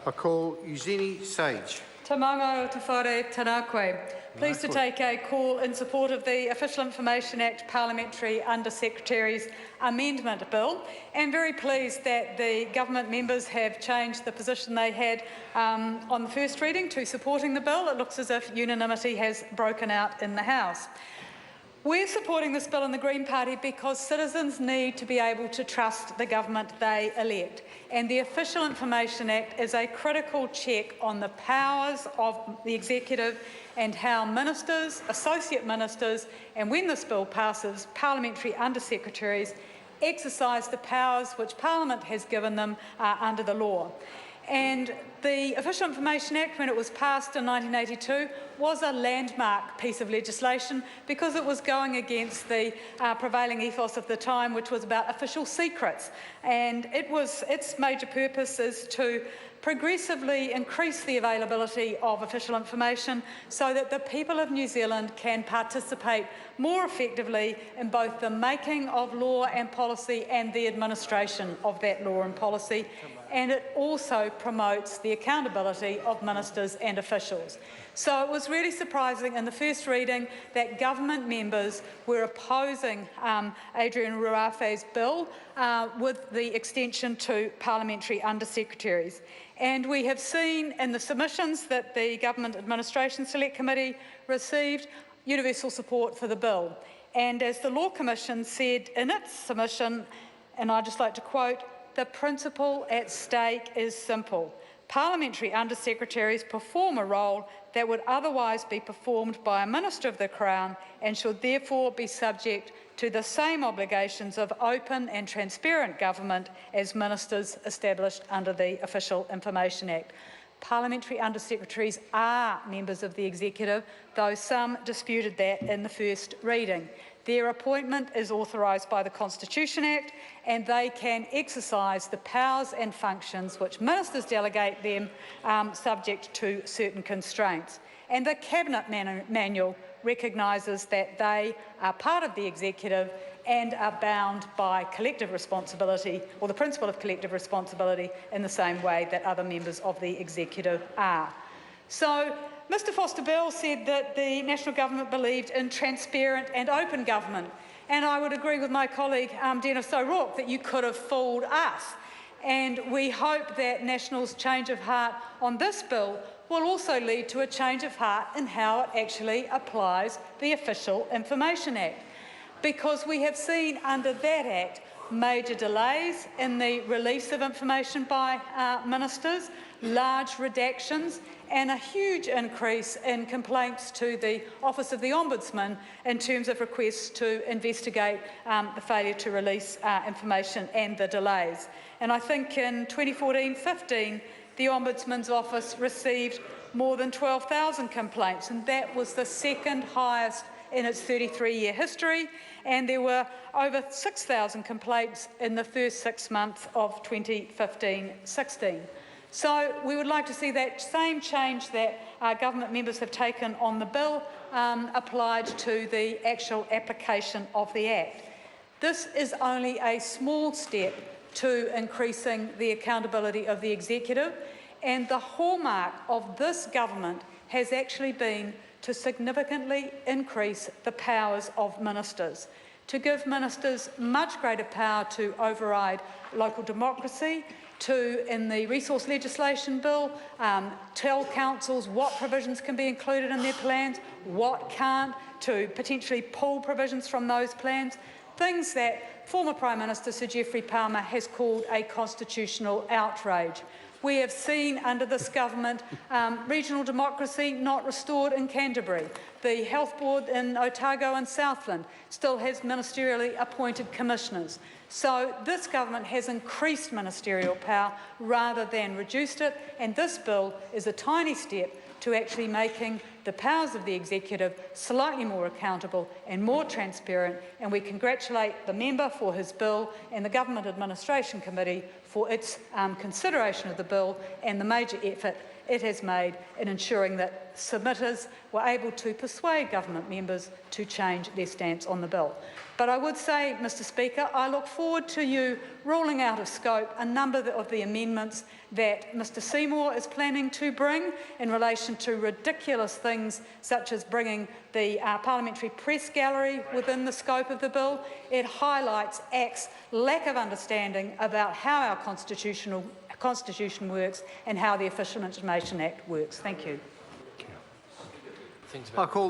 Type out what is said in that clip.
I call Eugenie Sage. Tamango te whare tana koe. Pleased to take a call in support of the Official Information Act Parliamentary Under-Secretaries Amendment Bill, and very pleased that the government members have changed the position they had on the first reading to supporting the bill. It looks as if unanimity has broken out in the House. We're supporting this bill in the Green Party because citizens need to be able to trust the government they elect, and the Official Information Act is a critical check on the powers of the executive and how ministers, associate ministers, and when this bill passes, parliamentary under-secretaries exercise the powers which Parliament has given them under the law. And the Official Information Act, when it was passed in 1982, was a landmark piece of legislation because it was going against the prevailing ethos of the time, which was about official secrets. And its major purpose is to progressively increase the availability of official information so that the people of New Zealand can participate more effectively in both the making of law and policy and the administration of that law and policy. And it also promotes the accountability of ministers and officials. So it was really surprising in the first reading that government members were opposing Adrian Ruafe's bill with the extension to parliamentary under-secretaries. And we have seen in the submissions that the Government Administration Select Committee received universal support for the bill. And as the Law Commission said in its submission, and I'd just like to quote, "The principle at stake is simple. Parliamentary under-secretaries perform a role that would otherwise be performed by a Minister of the Crown and should therefore be subject to the same obligations of open and transparent government as ministers established under the Official Information Act." Parliamentary under-secretaries are members of the executive, though some disputed that in the first reading. Their appointment is authorised by the Constitution Act, and they can exercise the powers and functions which ministers delegate them subject to certain constraints. And the Cabinet Manual recognises that they are part of the executive and are bound by collective responsibility, or the principle of collective responsibility, in the same way that other members of the executive are. So, Mr Foster-Bell said that the National Government believed in transparent and open government, and I would agree with my colleague Dennis O'Rourke that you could have fooled us. And we hope that National's change of heart on this bill will also lead to a change of heart in how it actually applies the Official Information Act, because we have seen under that Act major delays in the release of information by ministers, large redactions, and a huge increase in complaints to the Office of the Ombudsman in terms of requests to investigate the failure to release information and the delays. And I think in 2014-15, the Ombudsman's office received more than 12,000 complaints, and that was the second highest in its 33-year history, and there were over 6,000 complaints in the first 6 months of 2015-16. So we would like to see that same change that government members have taken on the bill applied to the actual application of the Act. This is only a small step to increasing the accountability of the executive, and the hallmark of this government has actually been to significantly increase the powers of ministers, to give ministers much greater power to override local democracy, to, in the resource legislation bill, tell councils what provisions can be included in their plans, what can't, to potentially pull provisions from those plans, things that former Prime Minister Sir Geoffrey Palmer has called a constitutional outrage. We have seen under this government regional democracy not restored in Canterbury. The Health Board in Otago and Southland still has ministerially appointed commissioners. So this government has increased ministerial power rather than reduced it, and this bill is a tiny step to actually making the powers of the executive slightly more accountable and more transparent, and we congratulate the member for his bill and the Government Administration Committee for its consideration of the bill and the major effort it has made in ensuring that submitters were able to persuade government members to change their stance on the bill. But I would say, Mr Speaker, I look forward to you ruling out of scope a number of the amendments that Mr Seymour is planning to bring in relation to ridiculous things such as bringing the Parliamentary Press Gallery within the scope of the bill. It highlights ACT's lack of understanding about how our constitution works and how the Official Information Act works. Thank you. I call